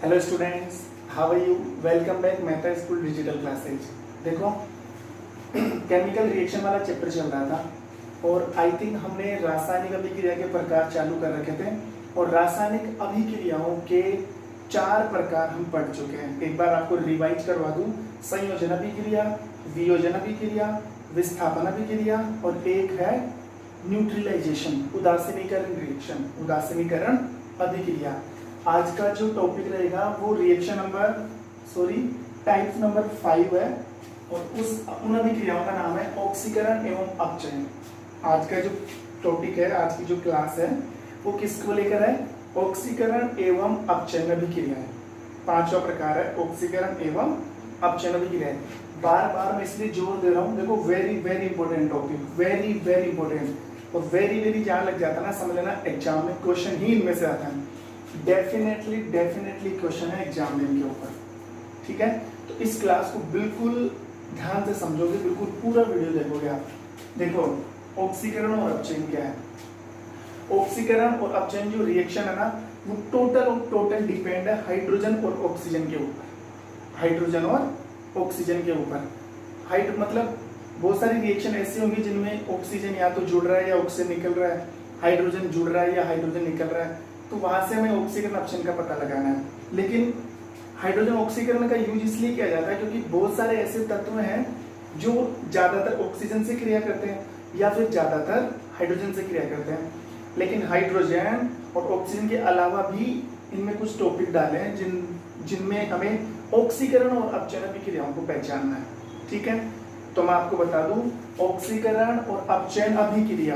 Hello students, how are you? Welcome back Meta School digital classes. देखो, chemical reaction वाला chapter चल रहा था और आई थिंक हमने रासायनिक अभिक्रिया के प्रकार चालू कर रखे थे और रासायनिक अभिक्रियाओं के 4 प्रकार हम पढ़ चुके हैं। एक बार आपको रिवाइज करवा दूं, संयोजन अभिक्रिया, वियोजन अभिक्रिया, विस्थापन अभिक्रिया और एक है न्यूट्रलाइजेशन, उदासीनीकरण रिएक्शन, उदासीनीकरण अभिक्रिया। आज का जो टॉपिक रहेगा वो टाइप नंबर 5 है और उन अभिक्रियाओं का नाम है ऑक्सीकरण एवं अपचयन। आज का जो टॉपिक है, आज की जो क्लास है वो किसको लेकर है? ऑक्सीकरण एवं अपचयन अभिक्रिया है। 5वां प्रकार है ऑक्सीकरण एवं अपचयन अभिक्रिया। बार बार मैं इसलिए जोर दे रहा हूँ, देखो very very important topic, very very important. और वेरी वेरी जहाँ लग जाता है ना, समझ लेना एग्जाम में क्वेश्चन ही इनमें से आता है। डेफिनेटली क्वेश्चन है एग्जाम में इनके ऊपर, ठीक है? तो इस क्लास को बिल्कुल ध्यान से समझोगे, बिल्कुल पूरा वीडियो देखोगे आप। देखो, ऑक्सीकरण और अपचयन क्या है? ऑक्सीकरण और अपचयन जो रिएक्शन है ना, वो टोटल डिपेंड है हाइड्रोजन और ऑक्सीजन के ऊपर। हाइड्रोजन और ऑक्सीजन के ऊपर मतलब बहुत सारी रिएक्शन ऐसी होंगी जिनमें ऑक्सीजन या तो जुड़ रहा है या ऑक्सीजन निकल रहा है, हाइड्रोजन जुड़ रहा है या हाइड्रोजन निकल रहा है, तो वहां से हमें ऑक्सीकरण अपचयन का पता लगाना है। लेकिन हाइड्रोजन ऑक्सीकरण का यूज इसलिए किया जाता है क्योंकि बहुत सारे ऐसे तत्व हैं जो ज्यादातर ऑक्सीजन से क्रिया करते हैं या फिर ज्यादातर हाइड्रोजन से क्रिया करते हैं। लेकिन हाइड्रोजन और ऑक्सीजन के अलावा भी इनमें कुछ टॉपिक डाले हैं जिनमें हमें ऑक्सीकरण और अपचयन अभिक्रियाओं को पहचानना है, ठीक है? तो मैं आपको बता दूं, ऑक्सीकरण और अपचयन अभिक्रिया,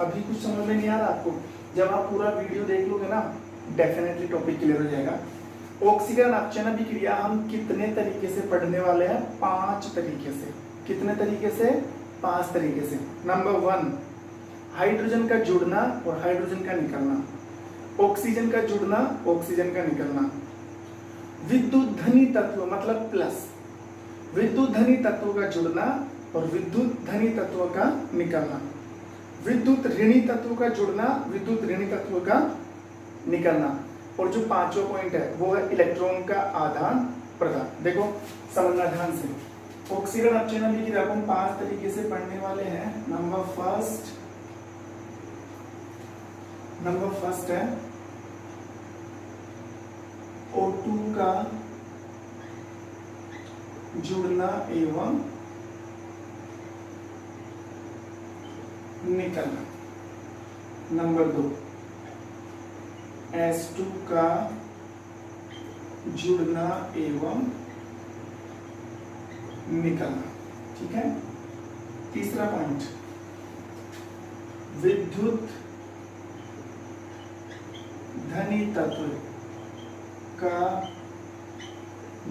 अभी कुछ समझ में नहीं आ रहा आपको? जब आप पूरा वीडियो देख लोगे ना, डेफिनेटली टॉपिक क्लियर हो जाएगा। ऑक्सीकरण अपचयन अभिक्रिया हम कितने तरीके से पढ़ने वाले हैं? 5 तरीके से। कितने तरीके से? 5 तरीके से। नंबर 1, हाइड्रोजन का जुड़ना और हाइड्रोजन का निकलना, ऑक्सीजन का जुड़ना, ऑक्सीजन का निकलना, विद्युत धनी तत्व मतलब प्लस, विद्युत धनी तत्व का जुड़ना और विद्युत धनी तत्व का निकलना, विद्युत ऋणी तत्व का जुड़ना, विद्युत ऋणी तत्व का निकलना, और जो 5वां पॉइंट है वो है इलेक्ट्रॉन का आदान प्रदान। देखो, समझना ध्यान से। ऑक्सीकरण अपचयन अभिक्रिया को हम 5 तरीके से पढ़ने वाले हैं। नंबर फर्स्ट है O2 का जुड़ना एवं निकलना। नंबर 2, S2 का जुड़ना एवं निकलना, ठीक है? तीसरा पॉइंट, विद्युत धनी तत्व का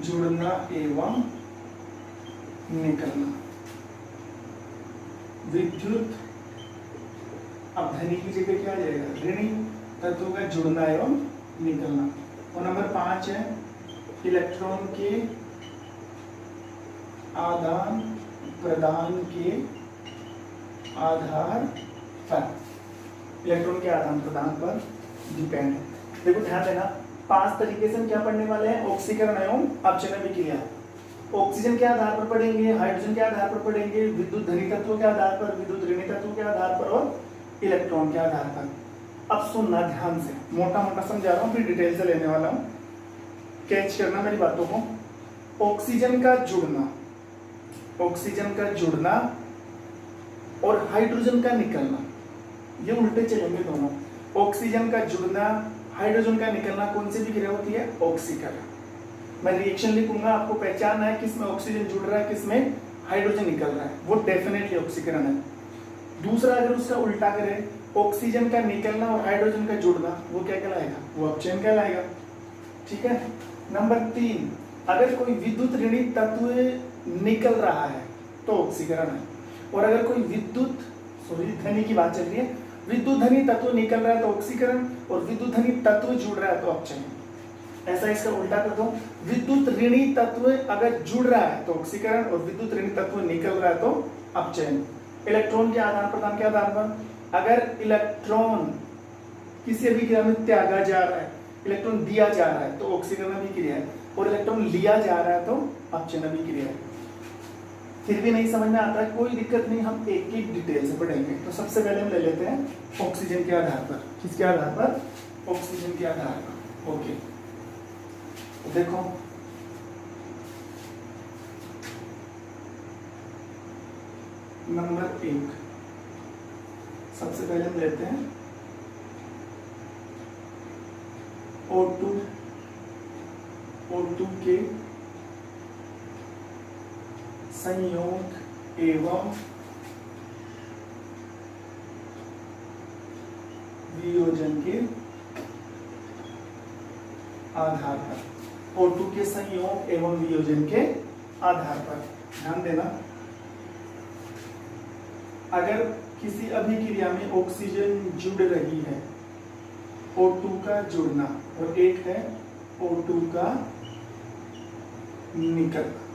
जुड़ना एवं निकलना। विद्युत, अब धनी की जगह क्या आ जाएगा? ऋणी तत्वों का जुड़ना एवं निकलना। और नंबर 5 है इलेक्ट्रॉन के आदान प्रदान के आधार पर, इलेक्ट्रॉन के आदान प्रदान पर डिपेंड है। देखो ध्यान देना, 5 तरीके से हम क्या पढ़ने वाले हैं? ऑक्सीकरण एवं अपचयन अभिक्रिया। ऑक्सीजन के आधार पर पढ़ेंगे, हाइड्रोजन के आधार पर पढ़ेंगे, विद्युत धनी तत्वों के आधार पर, विद्युत ऋणी तत्वों के आधार पर और इलेक्ट्रॉन के आधार पर। अब सुनना ध्यान से, मोटा मोटा समझा रहा हूँ, फिर डिटेल से लेने वाला हूँ, कैच करना मेरी बातों को। ऑक्सीजन का जुड़ना और हाइड्रोजन का निकलना, ये उल्टे चलेंगे दोनों। ऑक्सीजन का जुड़ना, हाइड्रोजन का निकलना कौन सी विक्रिया होती है? ऑक्सीकरण। मैं रिएक्शन लिखूंगा, आपको पहचानना है किसमें ऑक्सीजन जुड़ रहा है, किसमें हाइड्रोजन निकल रहा है, वो डेफिनेटली ऑक्सीकरण है। दूसरा, अगर उसका उल्टा करें, ऑक्सीजन का निकलना और हाइड्रोजन का जुड़ना, वो क्या कहलाएगा? वो अपचयन कहलाएगा, ठीक है? नंबर 3, अगर कोई विद्युत ऋणी तत्व निकल रहा है तो ऑक्सीकरण है, और अगर कोई धनी की बात चल रही है, विद्युत धनी तत्व निकल रहा है तो ऑक्सीकरण, और विद्युत धनी तत्व जुड़ रहा है तो अपचयन। ऐसा इसका उल्टा कर दो, विद्युत ऋणी तत्व अगर जुड़ रहा है तो ऑक्सीकरण और विद्युत ऋणी तत्व निकल रहा है तो अपचयन। इलेक्ट्रॉन के आदान प्रदान के आधार पर, अगर इलेक्ट्रॉन किसी अभिक्रिया में त्यागा जा रहा है, इलेक्ट्रॉन दिया जा रहा है तो ऑक्सीकरण अभिक्रिया है, और इलेक्ट्रॉन लिया जा रहा है तो अपचयन अभिक्रिया है। फिर भी नहीं समझ में आता है, कोई दिक्कत नहीं, हम एक एक डिटेल से पढ़ेंगे। तो सबसे पहले हम ले लेते हैं ऑक्सीजन के आधार पर। किसके आधार पर? ऑक्सीजन के आधार पर। ओके, तो देखो नंबर 1 सबसे पहले हम लेते हैं O2 के संयोग एवं वियोजन के आधार पर। O2 के संयोग एवं वियोजन के आधार पर ध्यान देना, अगर किसी अभिक्रिया में ऑक्सीजन जुड़ रही है, O2 का जुड़ना, और एक है O2 का निकलना।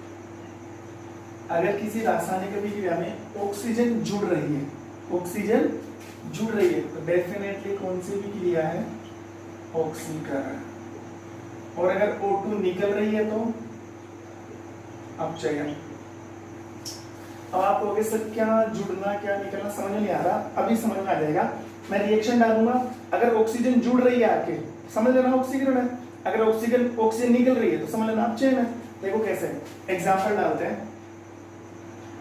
अगर किसी रासायनिक अभिक्रिया में ऑक्सीजन जुड़ रही है, ऑक्सीजन जुड़ रही है, तो डेफिनेटली कौन सी अभिक्रिया है? ऑक्सीकरण। और अगर O2 निकल रही है तो अपचयन। अब आप कहोगे सर क्या जुड़ना क्या निकलना समझ नहीं आ रहा, अभी समझ में आ जाएगा। मैं रिएक्शन डालूंगा, अगर ऑक्सीजन जुड़ रही है आके समझ लेना ऑक्सीकरण है, अगर ऑक्सीजन निकल रही है तो समझ लेना अपचयन है। देखो कैसे, एग्जाम्पल डालते हैं।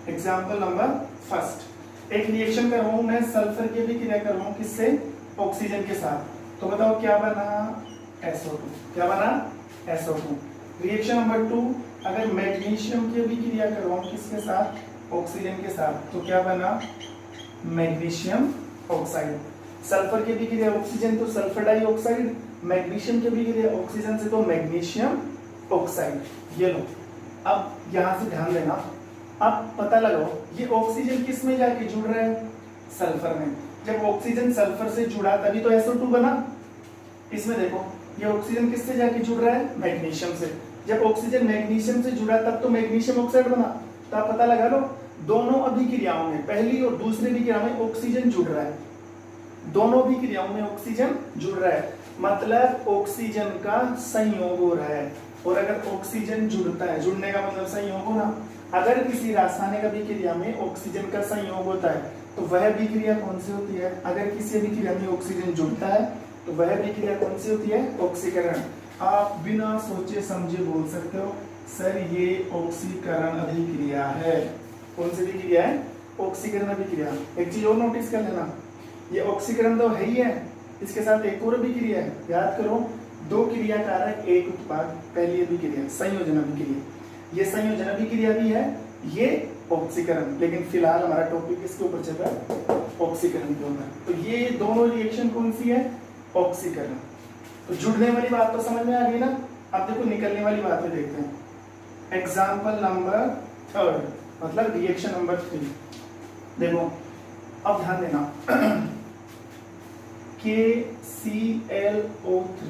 एग्जाम्पल नंबर फर्स्ट, एक रिएक्शन कर रहा हूं मैं, सल्फर की अभिक्रिया कर रहा हूं किससे? ऑक्सीजन के साथ। तो बताओ क्या बना? SO2। क्या बना? SO2। रिएक्शन नंबर 2, अगर मैग्नीशियम की अभिक्रिया कर रहा हूं किसके साथ? ऑक्सीजन के साथ। तो क्या बना? Magnesium oxide. सल्फर की अभिक्रिया ऑक्सीजन तो सल्फर डाइऑक्साइड, मैग्नीशियम की अभिक्रिया ऑक्सीजन से तो मैग्नीशियम ऑक्साइड। ये लो, अब यहां से ध्यान देना, अब पता लगाओ ये ऑक्सीजन किस में जाके जुड़ रहा है? सल्फर में। जब ऑक्सीजन सल्फर से जुड़ा तभी तो SO2 बना। इसमें देखो ये ऑक्सीजन किससे जाके जुड़ रहा है? मैग्नीशियम से। जब ऑक्सीजन मैग्नीशियम से जुड़ा तब तो मैग्नीशियम ऑक्साइड बना। तो आप पता लगा लो, दोनों अभिक्रियाओं में, पहली और दूसरी अभिक्रिया में ऑक्सीजन जुड़ रहा है, दोनों अभिक्रियाओं में ऑक्सीजन जुड़ रहा है, मतलब ऑक्सीजन का संयोग हो रहा है। और अगर ऑक्सीजन जुड़ता है, जुड़ने का मतलब संयोग होना, अगर किसी रासायनिक अभिक्रिया में ऑक्सीजन का संयोग होता है तो वह अभिक्रिया कौन सी होती है? अगर किसी अभिक्रिया में ऑक्सीजन जुड़ता है तो वह अभिक्रिया कौन सी होती है? ऑक्सीकरण। आप बिना सोचे समझे बोल सकते हो सर ये ऑक्सीकरण अभिक्रिया है। कौन सी अभिक्रिया है? ऑक्सीकरण अभिक्रिया। एक चीज और नोटिस कर लेना, ये ऑक्सीकरण तो है ही है, इसके साथ एक और अभिक्रिया है। याद करो, दो क्रिया कारक एक उत्पाद, पहली अभिक्रिया संयोजन अभिक्रिया। ये संयोजन अभिक्रिया भी है, ये ऑक्सीकरण। लेकिन फिलहाल हमारा टॉपिक किसके ऊपर चल रहा है? ऑक्सीकरण के ऊपर। तो ये दोनों रिएक्शन कौन सी है? ऑक्सीकरण। तो जुड़ने वाली बात तो समझ में आ गई ना। अब देखो निकलने वाली बात में देखते हैं। एग्जाम्पल नंबर 3, मतलब रिएक्शन नंबर 3। देखो अब ध्यान देना, KClO3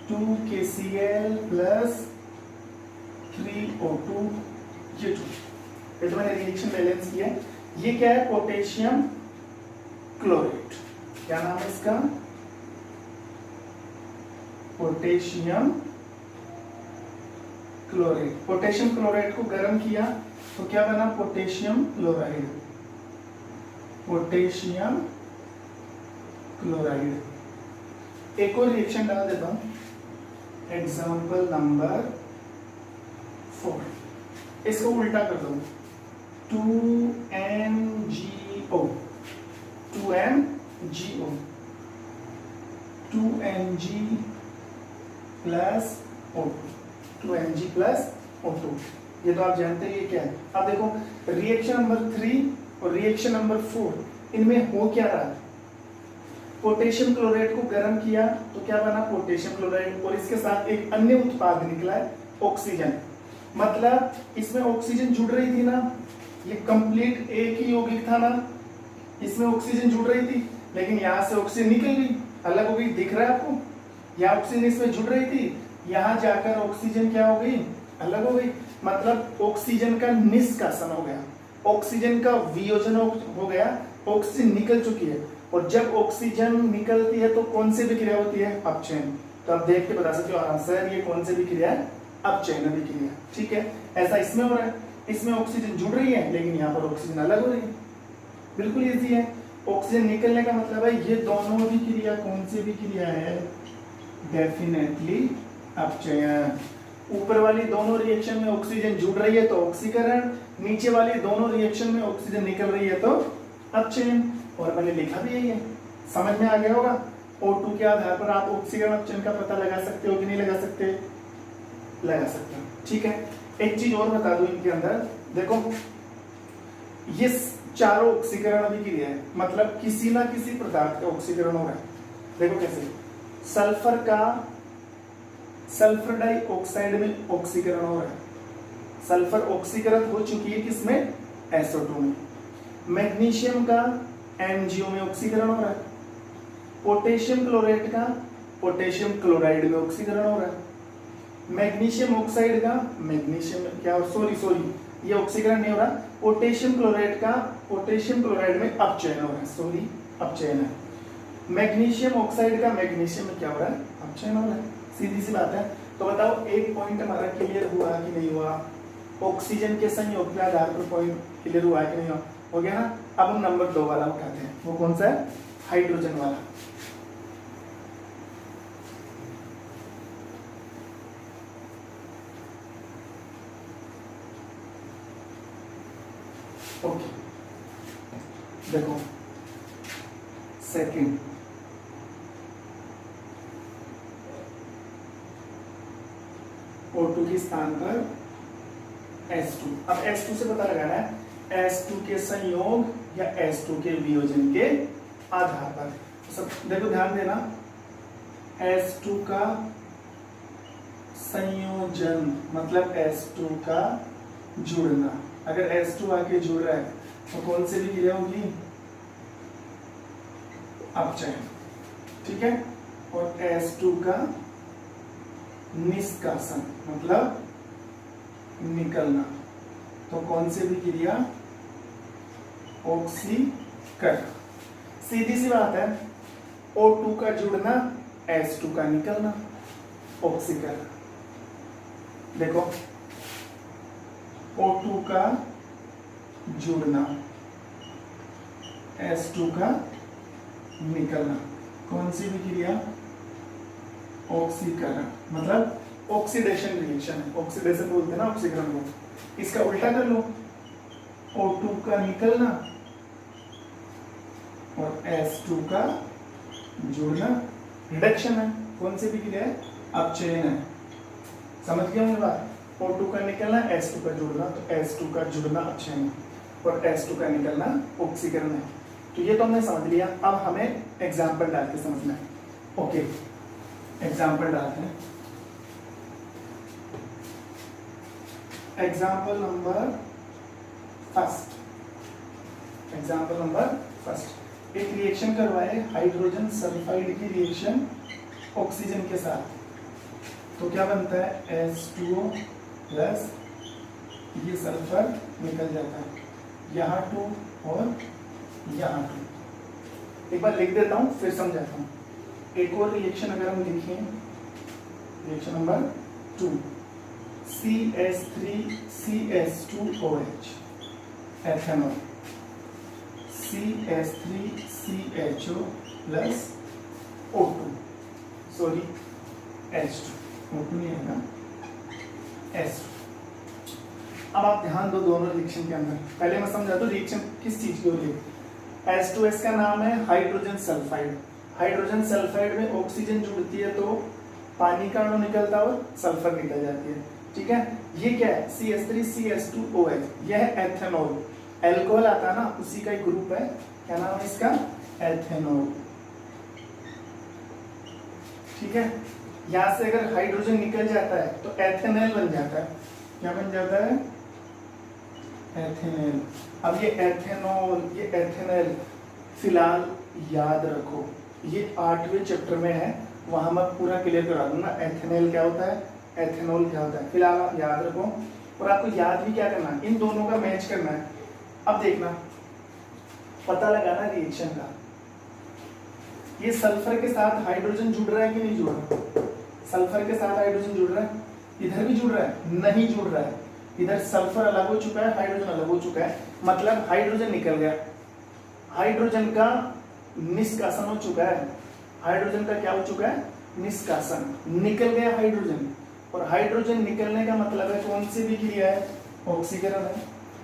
2KCl प्लस 3O2, ये तो मैंने रिएक्शन बैलेंस किया। ये क्या है? Potassium chlorate. क्या नाम है इसका? Potassium chlorate. पोटेशियम क्लोराइड को गर्म किया तो क्या बना? Potassium chloride. Potassium chloride. एक और रिएक्शन डाल देता हूं, एग्जाम्पल नंबर 4। इसको उल्टा कर दो, 2MgO 2Mg plus O2, 2Mg plus O2। ये तो आप जानते हैं ये क्या है। अब देखो रिएक्शन नंबर 3 और रिएक्शन नंबर 4, इनमें हो क्या रहा है? पोटेशियम क्लोराइड को गर्म किया तो क्या बना? Potassium chloride. और इसके साथ एक अन्य उत्पाद निकला है, ऑक्सीजन। मतलब इसमें ऑक्सीजन जुड़ रही थी ना, ये कंप्लीट एक ही यौगिक था ना, इसमें ऑक्सीजन जुड़ रही थी, लेकिन यहाँ से ऑक्सीजन निकल गई, अलग हो गई। दिख रहा है आपको? यहाँ ऑक्सीजन इसमें जुड़ रही थी, यहाँ जाकर ऑक्सीजन क्या हो गई? अलग हो गई। मतलब ऑक्सीजन का निष्कासन हो गया, ऑक्सीजन का वियोजन हो गया, ऑक्सीजन निकल चुकी है। और जब ऑक्सीजन निकलती है तो कौन सी विक्रिया होती है? अपचयन। तो आप देख के बता सकते हो आंसर ये कौन सी विक्रिया है? अपचयन विक्रिया। ठीक है, ऐसा इसमें हो रहा है, इसमें ऑक्सीजन जुड़ रही है लेकिन यहाँ पर ऑक्सीजन अलग हो रही है। बिल्कुल इजी है। ऑक्सीजन निकलने का मतलब है ये दोनों विक्रिया कौन सी विक्रिया है? डेफिनेटली अपचयन। ऊपर वाली दोनों रिएक्शन में ऑक्सीजन जुड़ रही है तो ऑक्सीकरण, नीचे वाली दोनों रिएक्शन में ऑक्सीजन निकल रही है तो अपचयन। और मैंने लिखा भी यही है, समझ में आ गया होगा। O2 के आधार पर आप ऑक्सीकरण अपचयन का पता लगा सकते हो कि नहीं लगा सकते? लगा सकते हो। ठीक है, एक चीज और बता दूं इनके अंदर, देखो ये चारों ऑक्सीकरण अभिक्रिया है, मतलब किसी ना किसी पदार्थ का ऑक्सीकरण हो रहा है। देखो कैसे, सल्फर का सल्फर डाइऑक्साइड में ऑक्सीकरण हो रहा है, सल्फर ऑक्सीकृत हो चुकी है किसमें? SO2 में। मैग्नीशियम का MgO में ऑक्सीकरण हो रहा है, पोटेशियम क्लोरेट का पोटेशियम क्लोराइड में ऑक्सीकरण हो रहा है, मैग्नीशियम ऑक्साइड का मैग्नीशियम क्या, सॉरी ये ऑक्सीकरण नहीं हो रहा, पोटेशियम क्लोराइड का पोटेशियम क्लोराइड में अपचयन हो रहा है, सॉरी अपचयन है। मैग्नीशियम ऑक्साइड का मैग्नीशियम में क्या हो रहा है? अपचयन हो रहा है। सीधी सी बात है। तो बताओ एक पॉइंट हमारा क्लियर हुआ कि नहीं हुआ? ऑक्सीजन के संयोग के आधार पर पॉइंट क्लियर हुआ कि नहीं हुआ? हो गया ना। अब हम नंबर 2 वाला उठाते हैं, वो कौन सा है? हाइड्रोजन वाला। ओके, देखो सेकंड, O2 के स्थान पर S2। अब S2 से पता लगाना है S2 के संयोग या S2 के वियोजन के आधार पर। सब देखो ध्यान देना, S2 का संयोजन मतलब S2 का जुड़ना। अगर S2 आके जुड़ रहा है तो कौन सी विक्रिया होगी? अपचयन। ठीक है, और S2 का निष्कासन मतलब निकलना, तो कौन सी विक्रिया? ऑक्सीकरण। सीधी सी बात है, O2 का जुड़ना, S2 का निकलना, ऑक्सीकरण। देखो O2 का जुड़ना, S2 का निकलना, कौन सी विक्रिया? ऑक्सीकरण। मतलब ऑक्सीडेशन रिएक्शन है, ऑक्सीडेशन बोलते हैं ना ऑक्सीकरण को। इसका उल्टा कर लो, O2 का निकलना और S2 का जुड़ना, रिडक्शन है। कौन सी विक्रिया है? अपचयन है। समझ गया मेरी बात? O2 का निकलना, S2 का जुड़ना, तो S2 का जुड़ना अपचयन है और S2 का निकलना ऑक्सीकरण है। तो ये तो हमने समझ लिया। अब हमें एग्जाम्पल डाल के समझना है। ओके, एग्जाम्पल डालते हैं। Example number first, example number first, एक रिएक्शन करवाए हाइड्रोजन सल्फाइड की रिएक्शन ऑक्सीजन के साथ, तो क्या बनता है? H2O प्लस, ये सल्फर निकल जाता है, यहाँ 2 और यहाँ 2। एक बार लिख देता हूँ फिर समझाता हूँ। एक और रिएक्शन अगर हम लिखें, reaction number 2, CH3CH2OH ethanol, CH3CHO plus O2, sorry H2, O2 नहीं है ना, S2। अब आप ध्यान दो दोनों रिएक्शन के अंदर। पहले मैं समझा दूं रिएक्शन किस चीज की हो रही है। H2S का नाम है हाइड्रोजन सल्फाइड। हाइड्रोजन सल्फाइड में ऑक्सीजन जुड़ती है तो पानी का अणु निकलता है और सल्फर निकल जाती है। ठीक है, ये क्या है? CH3CH2OH, यह है एथेनॉल। एल्कोहल आता है ना, उसी का एक ग्रुप है, क्या नाम है इसका? एथेनॉल। ठीक है, यहां से अगर हाइड्रोजन निकल जाता है तो एथेनॉल बन जाता है। क्या बन जाता है? एथेनॉल। अब ये एथेनॉल, ये एथेनॉल, फिलहाल याद रखो, ये 8वें चैप्टर में है, वहां मैं पूरा क्लियर करा दूंगा एथेनॉल क्या होता है, एथेनॉल क्या होता है। फिलहाल आप याद रखो, और आपको याद भी क्या करना है? इन दोनों का मैच करना है। अब देखना, पता लगाना रिएक्शन का। ये सल्फर के साथ हाइड्रोजन जुड़ रहा है कि नहीं जुड़ रहा? सल्फर के साथ हाइड्रोजन जुड़ रहा है, इधर भी जुड़ रहा है, नहीं जुड़ रहा है। इधर सल्फर अलग हो चुका है, हाइड्रोजन अलग हो चुका है, मतलब हाइड्रोजन निकल गया, हाइड्रोजन का निष्कासन हो चुका है। हाइड्रोजन का क्या हो चुका है? निष्कासन, निकल गया हाइड्रोजन। और हाइड्रोजन निकलने का मतलब है कौन सी भी क्रिया है? ऑक्सीकरण है।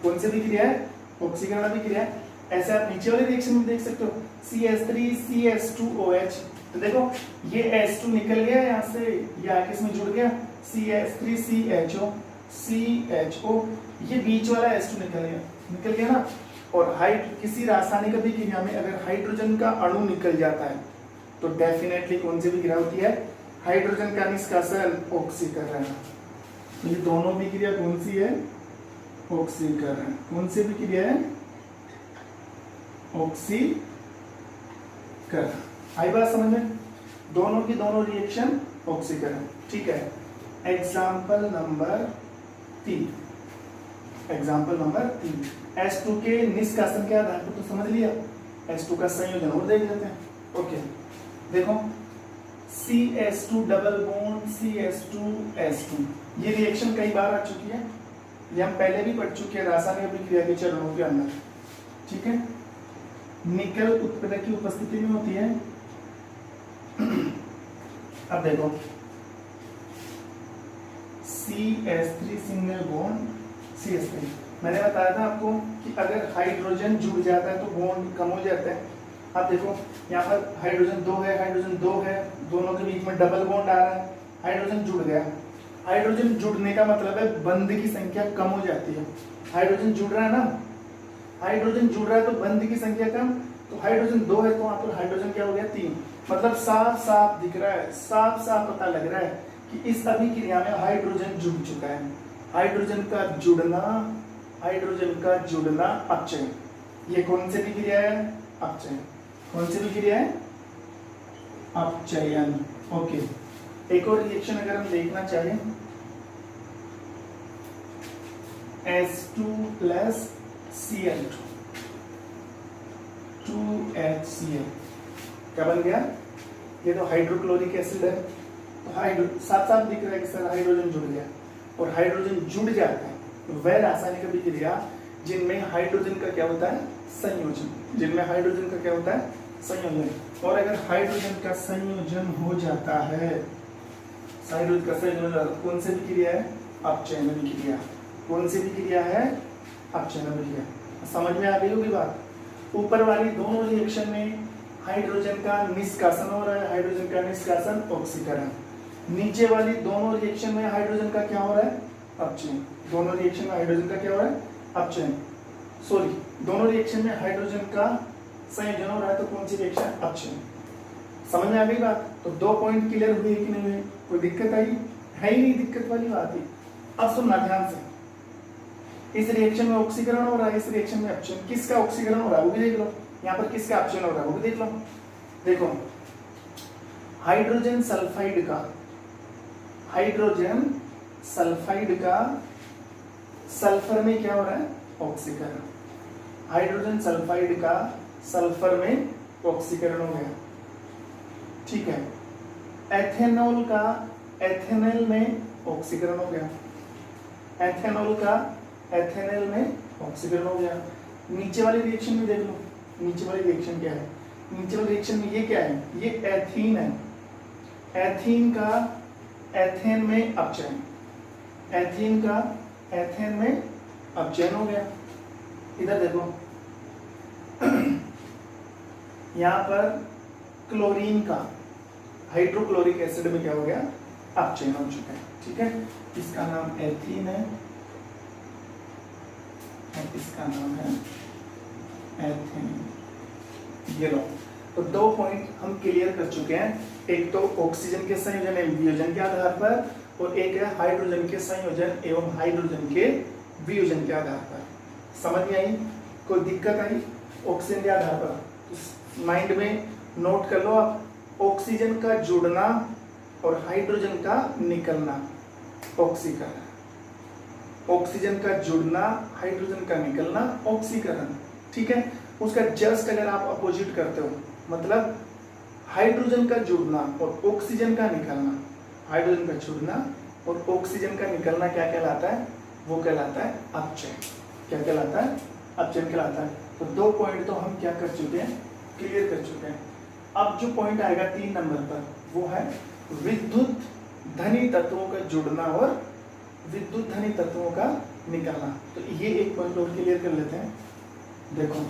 कौन सी भी क्रिया है? ऑक्सीकरण भी क्रिया है। ऐसे आप नीचे वाले रिएक्शन में देख सकते हो, CH3 CH2OH। तो देखो ये H2 निकल गया यहाँ से, ये आके इसमें जुड़ गया, CH3 CHO, ये बीच वाला H2 निकल गया ना। और किसी रासायनिक अभिक्रिया में अगर हाइड्रोजन का अणु निकल जाता है तो डेफिनेटली कौन सी भी क्रिया होती है? हाइड्रोजन का निष्कासन, ऑक्सीकरण। तो ये दोनों भी क्रिया कौन सी है? ऑक्सीकरण। कौन सी भी क्रिया है? ऑक्सीकरण। आई बात समझ में? दोनों की दोनों रिएक्शन ऑक्सीकरण। ठीक है, example number 3। Example number 3, H2 के निष्कासन के आधार पर तो समझ लिया, H2 का संयोजन और देख लेते हैं। ओके, देखो CH2 डबल बॉन्ड CH2H2, ये रिएक्शन कई बार आ चुकी है, ये हम पहले भी पढ़ चुके हैं रासायनिक अभिक्रिया के चरणों के अंदर। ठीक है, निकल उत्प्रेरक की उपस्थिति में होती है। अब देखो CH3 सिंगल बॉन्ड CH3, मैंने बताया था आपको कि अगर हाइड्रोजन जुड़ जाता है तो बॉन्ड कम हो जाता है। अब देखो यहाँ पर हाइड्रोजन 2 है, हाइड्रोजन 2 है, दोनों के बीच में डबल बॉन्ड आ रहा है, हाइड्रोजन जुड़ गया। हाइड्रोजन जुड़ने का मतलब है बंध की संख्या कम हो जाती है। हाइड्रोजन जुड़ रहा है ना, हाइड्रोजन जुड़ रहा है तो बंध की संख्या कम, तो हाइड्रोजन 2 है तो वहां पर हाइड्रोजन क्या हो गया? 3। मतलब साफ साफ दिख रहा है, साफ साफ पता लग रहा है कि इस अभिक्रिया में हाइड्रोजन जुड़ चुका है। हाइड्रोजन का जुड़ना अपचयन। ये कौन सी भी क्रिया है? अपचयन। कौन सी भी क्रिया है? अपचयन। ओके, एक और रिएक्शन अगर हम देखना चाहें, H2 प्लस Cl2 2HCl, क्या बन गया? ये तो हाइड्रोक्लोरिक एसिड है। तो साथ साथ दिख रहा है कि सर हाइड्रोजन जुड़ गया। और हाइड्रोजन जुड़ जाता है तो वह रासायनिक अभिक्रिया जिनमें हाइड्रोजन का क्या होता है? संयोजन। जिनमें हाइड्रोजन का क्या होता है? संयोजन। और अगर हाइड्रोजन का संयोजन हो जाता है, हाइड्रोजन का संयोजन हो जाता है, कौन सी भी क्रिया है? अपचयन अभिक्रिया। कौन सी भी क्रिया है? अपचयन अभिक्रिया। समझ में आ गई होगी बात? ऊपर वाली दोनों रिएक्शन में हाइड्रोजन का निष्कासन हो रहा है, हाइड्रोजन का निष्कासन ऑक्सीकरण। नीचे वाली दोनों रिएक्शन में हाइड्रोजन का क्या हो रहा है? अपचयन। दोनों रिएक्शन में हाइड्रोजन का क्या हो रहा है? अपचयन। सॉरी, दोनों रिएक्शन में हाइड्रोजन का संयोजन हो रहा है तो कौन सी रिएक्शन? अपचयन। समझ में आ गई बात? तो 2 पॉइंट क्लियर हुए कि नहीं हुए? कोई दिक्कत आई? है ही नहीं दिक्कत वाली बात ही। अब सुनना ध्यान से, इस रिएक्शन में ऑक्सीकरण हो रहा है, इस रिएक्शन में अपचयन। किसका ऑक्सीकरण हो रहा है वो भी देख लो, यहाँ पर किसका अपचयन हो रहा है वो भी देख लो। देखो हाइड्रोजन सल्फाइड का सल्फर में क्या हो रहा है? ऑक्सीकरण। हाइड्रोजन सल्फाइड का सल्फर में ऑक्सीकरण हो गया। ठीक है, एथेनॉल का एथेनॉल में ऑक्सीकरण हो गया। एथेनॉल का एथेनॉल में ऑक्सीकरण हो गया। नीचे वाली रिएक्शन में देख लो, नीचे वाली रिएक्शन क्या है? नीचे वाली रिएक्शन में ये क्या है? ये एथीन है। एथीन का एथेन में अपचयन, एथीन का एथेन में अपचयन हो गया। इधर देखो यहाँ पर क्लोरीन का हाइड्रोक्लोरिक एसिड में क्या हो गया? अपचयन हो चुका है। ठीक है, इसका नाम एथीन है और इसका नाम है एथेन। ये लो, तो 2 पॉइंट हम क्लियर कर चुके हैं। एक तो ऑक्सीजन के संयोजन एवं वियोजन के आधार पर, और एक है हाइड्रोजन के संयोजन एवं हाइड्रोजन के वियोजन के आधार पर। समझ में आई? कोई दिक्कत आई? ऑक्सीजन के आधार पर माइंड में नोट कर लो आप, ऑक्सीजन का जुड़ना और हाइड्रोजन का निकलना, ऑक्सीकरण। ऑक्सीजन का जुड़ना, हाइड्रोजन का निकलना, ऑक्सीकरण। ठीक है, उसका जस्ट अगर आप अपोजिट करते हो, मतलब हाइड्रोजन का जुड़ना और ऑक्सीजन का निकलना, हाइड्रोजन का जुड़ना और ऑक्सीजन का निकलना क्या कहलाता है? वो कहलाता है अपचयन। क्या कहलाता है? अपचयन कहलाता है। तो 2 पॉइंट तो हम क्या कर चुके हैं, क्लियर कर चुके हैं। अब जो पॉइंट आएगा 3 नंबर पर वो है विद्युत धनी तत्वों का जुड़ना और विद्युत धनी तत्वों का निकलना। तो ये एक पॉइंट और क्लियर कर लेते हैं। देखो